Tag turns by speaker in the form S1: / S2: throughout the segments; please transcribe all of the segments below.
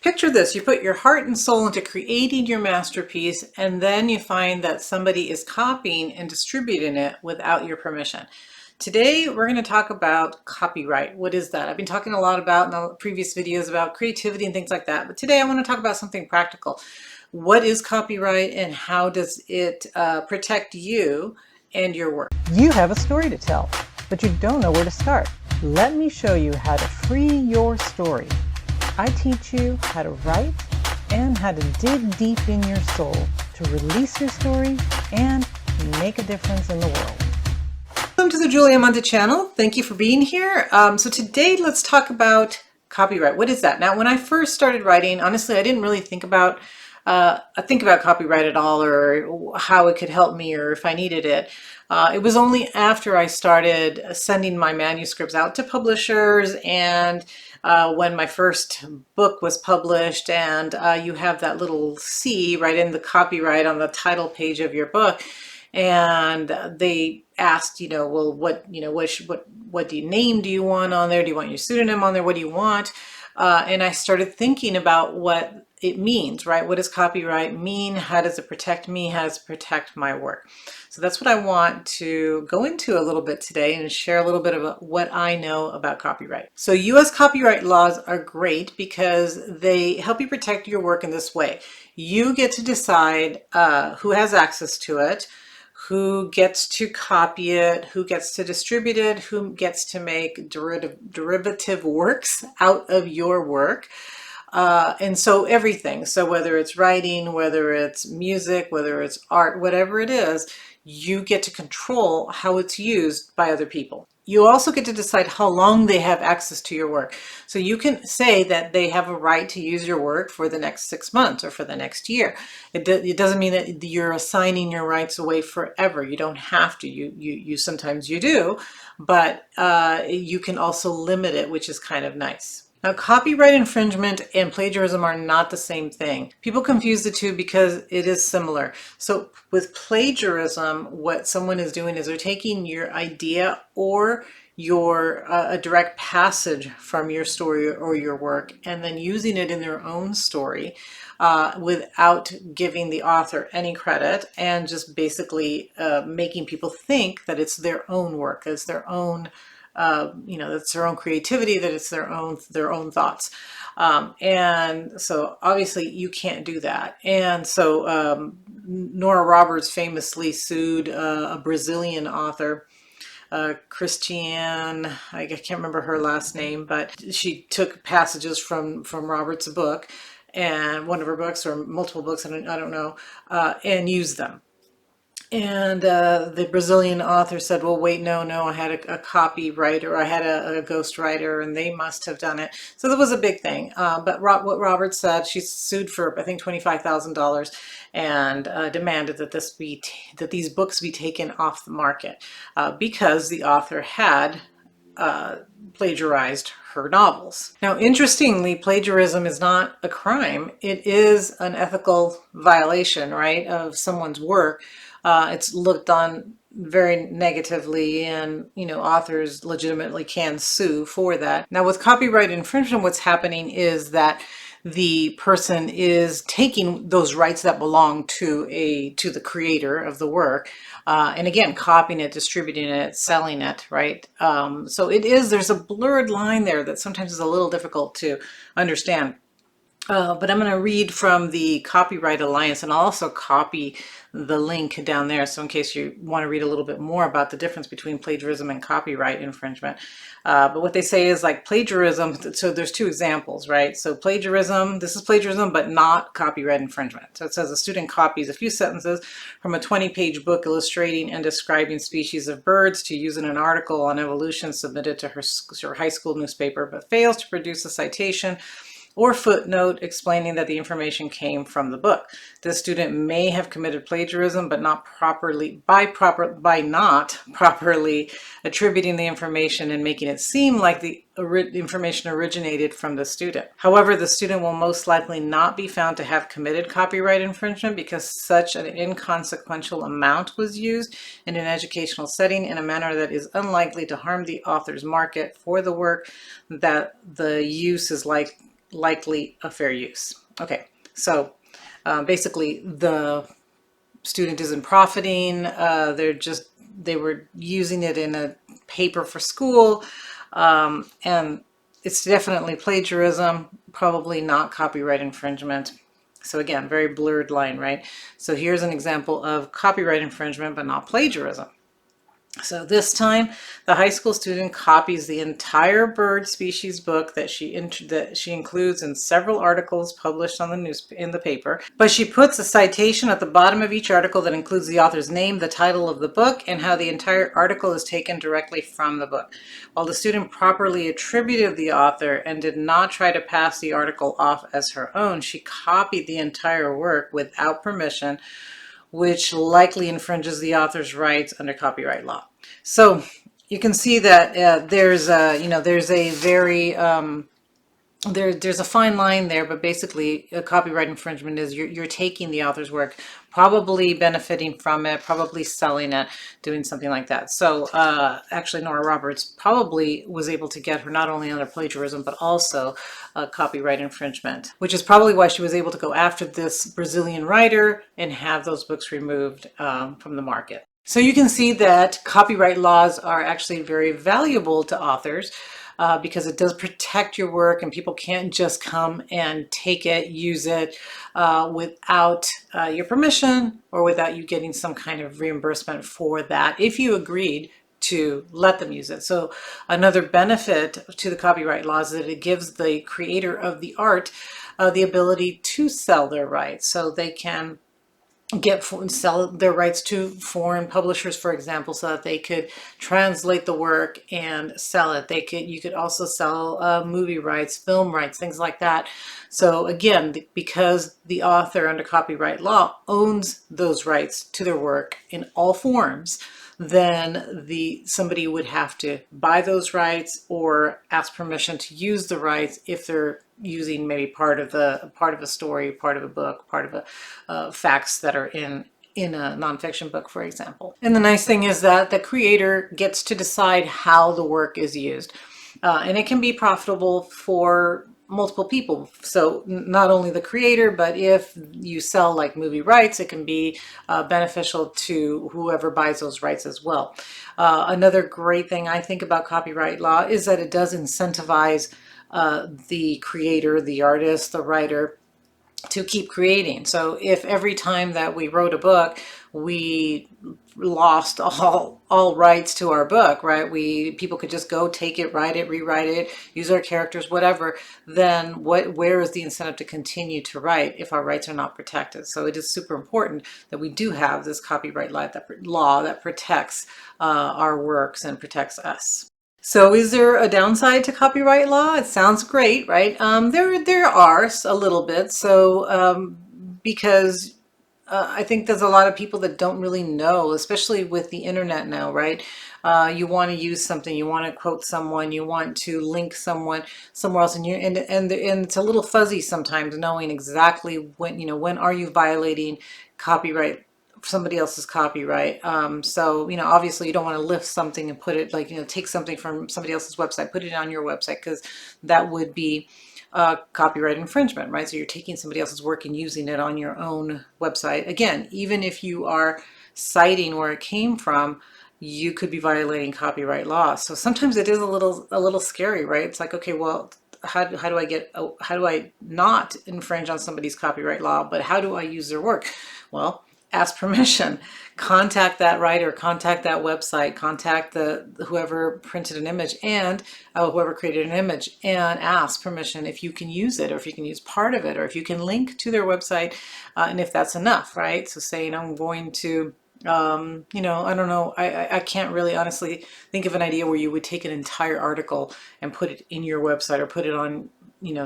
S1: Picture this, you put your heart and soul into creating your masterpiece, and then you find that somebody is copying and distributing it without your permission. Today, we're going to talk about copyright. What is that? I've been talking a lot about in the previous videos about creativity and things like that, but today I want to talk about something practical. What is copyright and how does it protect you and your work?
S2: You have a story to tell, but you don't know where to start. Let me show you how to free your story. I teach you how to write and how to dig deep in your soul to release your story and make a difference in the world.
S1: Welcome to the Amante channel. Thank you for being here. So today let's talk about copyright. What is that? Now, when I first started writing, honestly, I didn't really think about copyright at all, or how it could help me, or if I needed it. It was only after I started sending my manuscripts out to publishers, and when my first book was published, and you have that little C right in the copyright on the title page of your book, and they asked, well, what name do you want on there? Do you want your pseudonym on there? What do you want? And I started thinking about what it means, right? What does copyright mean? How does it protect me? How does it protect my work? So that's what I want to go into a little bit today and share a little bit of what I know about copyright. So US copyright laws are great because they help you protect your work in this way. You get to decide who has access to it, who gets to copy it, who gets to distribute it, who gets to make derivative works out of your work. And so everything, so whether it's writing, whether it's music, whether it's art, whatever it is, you get to control how it's used by other people. You also get to decide how long they have access to your work. So you can say that they have a right to use your work for the next 6 months or for the next year. It doesn't mean that you're assigning your rights away forever. You don't have to. You sometimes you do, but you can also limit it, which is kind of nice. Now, copyright infringement and plagiarism are not the same thing. People confuse the two because it is similar. So with plagiarism, what someone is doing is they're taking your idea or a direct passage from your story or your work and then using it in their own story without giving the author any credit, and just basically making people think that it's their own work, it's their own that's their own creativity, that it's their own thoughts. And so obviously you can't do that. And so Nora Roberts famously sued a Brazilian author, Christiane, I can't remember her last name, but she took passages from Roberts' book, and one of her books, or multiple books, I don't know, and used them. And the Brazilian author said, well, wait, no, I had a copywriter, or I had a ghostwriter, and they must have done it. So that was a big thing. But what Robert said, she sued for, I think, $25,000, and demanded that these books be taken off the market because the author had plagiarized her novels. Now, interestingly, plagiarism is not a crime. It is an ethical violation, right, of someone's work. It's looked on very negatively, and authors legitimately can sue for that. Now, with copyright infringement, what's happening is that the person is taking those rights that belong to the creator of the work, and again, copying it, distributing it, selling it, right? So there's a blurred line there that sometimes is a little difficult to understand. But I'm going to read from the Copyright Alliance, and I'll also copy the link down there, so in case you want to read a little bit more about the difference between plagiarism and copyright infringement. But what they say is, like, plagiarism, so there's two examples, right? So plagiarism, this is plagiarism, but not copyright infringement. So it says a student copies a few sentences from a 20-page book illustrating and describing species of birds to use in an article on evolution submitted to her high school newspaper, but fails to produce a citation or footnote explaining that the information came from the book. The student may have committed plagiarism, but not by not properly attributing the information and making it seem like the information originated from the student. However, the student will most likely not be found to have committed copyright infringement because such an inconsequential amount was used in an educational setting in a manner that is unlikely to harm the author's market for the work that the use is likely a fair use. Okay, so basically the student isn't profiting. They were using it in a paper for school, and it's definitely plagiarism, probably not copyright infringement. So again, very blurred line, right? So here's an example of copyright infringement, but not plagiarism. So this time, the high school student copies the entire bird species book that she includes in several articles published on in the paper. But she puts a citation at the bottom of each article that includes the author's name, the title of the book, and how the entire article is taken directly from the book. While the student properly attributed the author and did not try to pass the article off as her own, she copied the entire work without permission, which likely infringes the author's rights under copyright law. So you can see that there's a very there's a fine line there, but basically a copyright infringement is you're taking the author's work, probably benefiting from it, probably selling it, doing something like that. So actually Nora Roberts probably was able to get her not only under plagiarism, but also copyright infringement, which is probably why she was able to go after this Brazilian writer and have those books removed from the market. So you can see that copyright laws are actually very valuable to authors. Because it does protect your work, and people can't just come and take it, use it without your permission or without you getting some kind of reimbursement for that if you agreed to let them use it. So another benefit to the copyright laws is that it gives the creator of the art the ability to sell their rights. So they can sell their rights to foreign publishers, for example, so that they could translate the work and sell it. You could also sell movie rights, film rights, things like that. So again, because the author under copyright law owns those rights to their work in all forms, then somebody would have to buy those rights or ask permission to use the rights if they're using maybe part of a story, part of a book, part of facts that are in a nonfiction book, for example. And the nice thing is that the creator gets to decide how the work is used. And it can be profitable for multiple people. So not only the creator, but if you sell like movie rights, it can be beneficial to whoever buys those rights as well. Another great thing I think about copyright law is that it does incentivize the creator, the artist, the writer to keep creating. So if every time that we wrote a book, we lost all rights to our book, right? People could just go take it, write it, rewrite it, use our characters, whatever, then where is the incentive to continue to write if our rights are not protected? So it is super important that we do have this copyright law that protects our works and protects us. So is there a downside to copyright law? It sounds great, right? There are a little bit. So because I think there's a lot of people that don't really know, especially with the internet now, right? You want to use something, you want to quote someone, you want to link someone somewhere else, and it's a little fuzzy sometimes knowing exactly when are you violating copyright, somebody else's copyright. So obviously you don't want to lift something and put it take something from somebody else's website, put it on your website, because that would be copyright infringement, right? So you're taking somebody else's work and using it on your own website. Again, even if you are citing where it came from, you could be violating copyright law. So sometimes it is a little scary, right? It's like, okay, well, how do I not infringe on somebody's copyright law, but how do I use their work? Well, ask permission, contact that writer, contact that website, contact whoever printed an image and whoever created an image, and ask permission if you can use it, or if you can use part of it, or if you can link to their website, and if that's enough, right? So saying I'm going to, I don't know, I can't really honestly think of an idea where you would take an entire article and put it in your website, or put it on,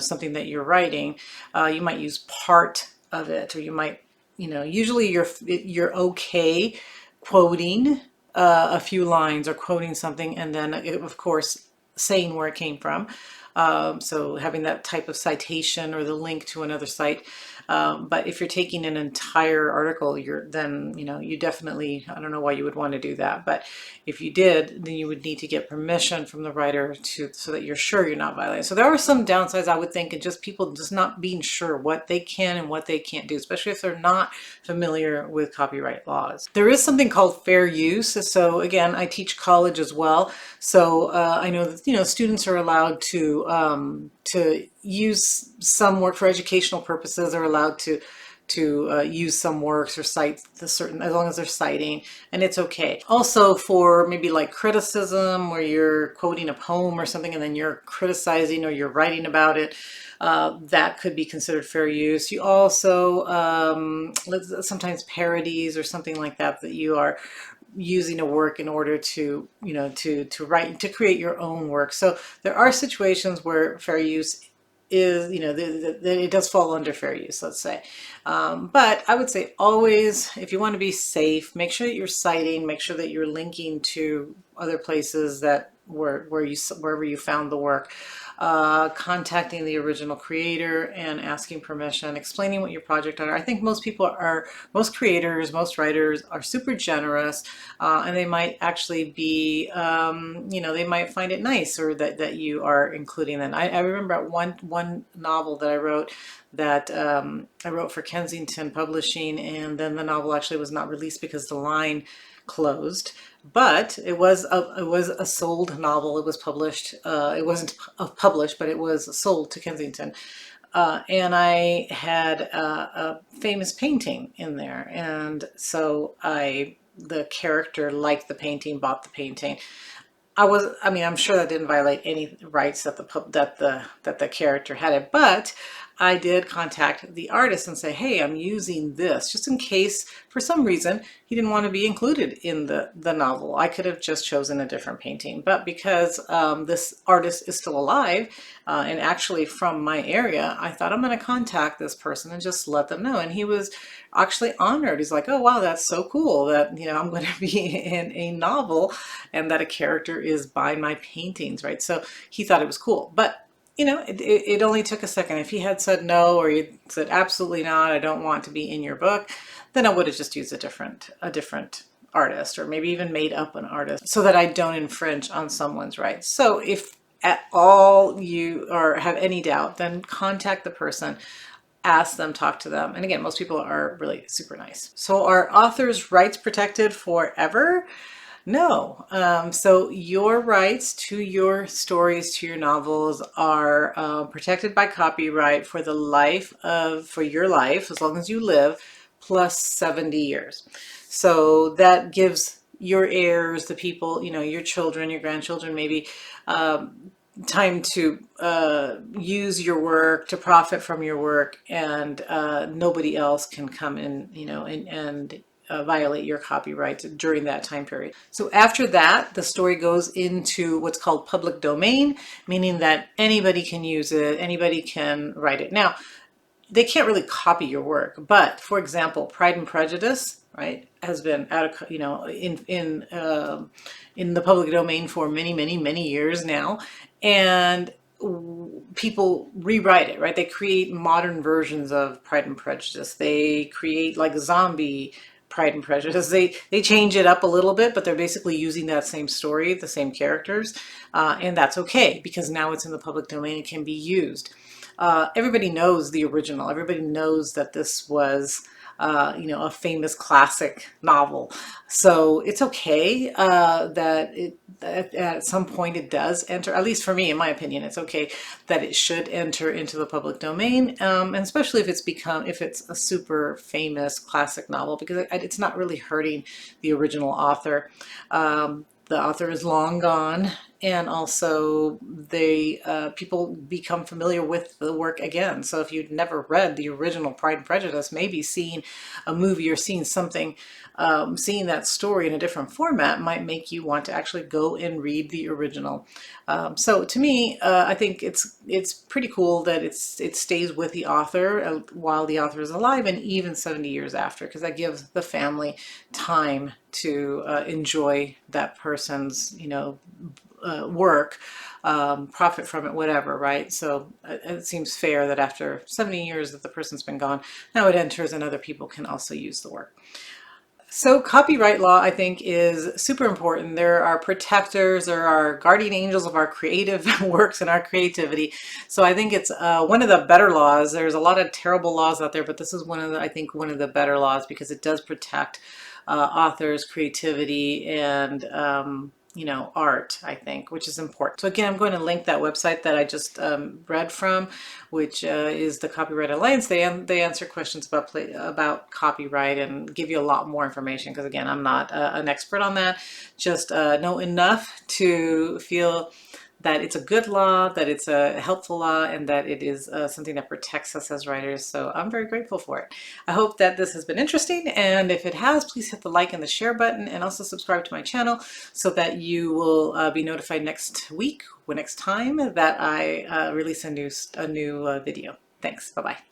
S1: something that you're writing. You might use part of it, or you might, usually you're okay quoting a few lines or quoting something, and then of course saying where it came from. So having that type of citation or the link to another site. But if you're taking an entire article, then, you definitely, I don't know why you would want to do that. But if you did, then you would need to get permission from the writer so that you're sure you're not violating. So there are some downsides, I would think, and just people just not being sure what they can and what they can't do, especially if they're not familiar with copyright laws. There is something called fair use. So again, I teach college as well. So I know that, students are allowed to use some work for educational purposes. They're allowed to use some works or cite as long as they're citing, and it's okay. Also for maybe like criticism, where you're quoting a poem or something and then you're criticizing or you're writing about it, that could be considered fair use. You also, sometimes parodies or something like that, that you are using a work in order to write, to create your own work. So there are situations where fair use is, it does fall under fair use, let's say. But I would say always, if you want to be safe, make sure that you're citing, make sure that you're linking to other places wherever you found the work. Contacting the original creator and asking permission, explaining what your project are. I think most creators, most writers are super generous, and they might actually be, they might find it nice, or that you are including them. I remember one novel that I wrote for Kensington Publishing, and then the novel actually was not released because the line closed. But it was a sold novel. It was published. It wasn't published, but it was sold to Kensington. And I had a famous painting in there, and so the character liked the painting, bought the painting. I'm sure that didn't violate any rights that the character had it, but I did contact the artist and say, hey, I'm using this just in case for some reason he didn't want to be included in the novel. I could have just chosen a different painting, but because this artist is still alive and actually from my area, I thought I'm going to contact this person and just let them know. And he was actually honored. He's like, oh wow, that's so cool that I'm going to be in a novel and that a character is buying my paintings, right? So he thought it was cool. But it only took a second. If he had said no, or he said absolutely not, I don't want to be in your book, then I would have just used a different artist, or maybe even made up an artist, so that I don't infringe on someone's rights. So if at all you have any doubt, then contact the person, ask them, talk to them. And again, most people are really super nice. So are authors' rights protected forever? No. So your rights to your stories, to your novels, are protected by copyright for your life, as long as you live, plus 70 years. So that gives your heirs, the people, your children, your grandchildren, maybe, time to use your work, to profit from your work, and nobody else can come in, and violate your copyrights during that time period. So after that, the story goes into what's called public domain, meaning that anybody can use it, anybody can write it. Now, they can't really copy your work, but for example, Pride and Prejudice, right, has been out of, in the public domain for many, many, many years now, and people rewrite it, right? They create modern versions of Pride and Prejudice. They create like zombie Pride and Prejudice. They change it up a little bit, but they're basically using that same story, the same characters, and that's okay because now it's in the public domain. It can be used. Everybody knows the original. Everybody knows that this was a famous classic novel. So it's okay that at some point it does enter, at least for me, in my opinion, it's okay that it should enter into the public domain, and especially if it's a super famous classic novel, because it's not really hurting the original author. The author is long gone, and also people become familiar with the work again. So if you'd never read the original Pride and Prejudice, maybe seeing a movie or seeing something, seeing that story in a different format might make you want to actually go and read the original. So to me, I think it's pretty cool that it stays with the author while the author is alive, and even 70 years after, because that gives the family time to enjoy that person's work, profit from it, whatever, right? So it seems fair that after 70 years that the person's been gone, now it enters and other people can also use the work. So copyright law, I think, is super important. There are protectors, there are guardian angels of our creative works and our creativity. So I think it's one of the better laws. There's a lot of terrible laws out there, but this is one of the, I think, one of the better laws because it does protect authors' creativity and you know, art, I think, which is important. So again, I'm going to link that website that I just read from, which is the Copyright Alliance. They answer questions about copyright and give you a lot more information because again, I'm not an expert on that. Just know enough to feel that it's a good law, that it's a helpful law, and that it is something that protects us as writers. So I'm very grateful for it. I hope that this has been interesting, and if it has, please hit the like and the share button, and also subscribe to my channel so that you will be notified next week, or next time that I release a new video. Thanks. Bye-bye.